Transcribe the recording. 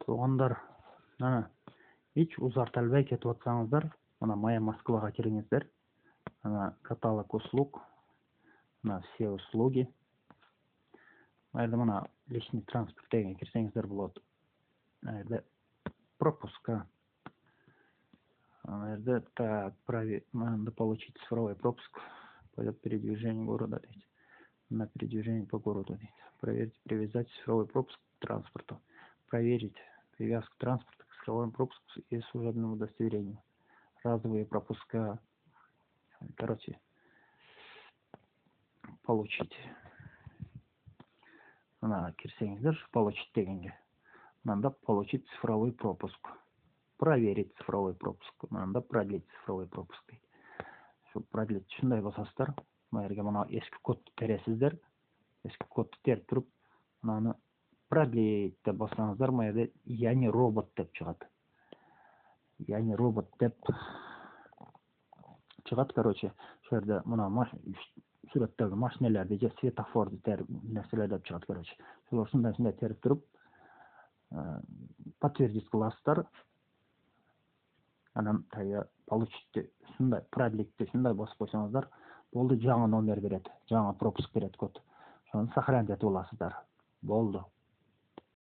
Туғандар, hiç uzartalbay ketip atсаңыздар, мына Моя Москваға кіріңіздер. Каталог услуг, все услуги. Мына личный транспорт деген кірсеңіздер болады. Пропуска. Так, надо получить цифровой пропуск по передвижению города. На передвижение по городу. Проверить, привязать цифровой пропуск к транспорту. Проверить привязку транспорта к цифровому пропуску и служебному удостоверению. Разовые пропуска. Короче, получить. Кирсеңіздер, получить дегенге. Надо получить цифровой пропуск. Проверить цифровой пропуск. Надо продлить цифровой пропуск. Чтобы продлить, шундай болсаңыздар, мына ескі кодты тересіздер. Ескі кодты теріп тұрып, мынаны продлить деп болсаңыздар, мына я не робот деп шығады. Я не робот деп шығады, короче, şu жерде мына суреттегі машинелерді же светофорды теріп нәрселер деп шығады, короче. Солар шундай теріп тұрып, подтвердить қыласыздар. Анан получить шундай продлить шундай басып қойсаңыздар, болды, жаңа номер береді, жаңа пропуск береді код. Соны сохранять етіп аласыздар. Болды.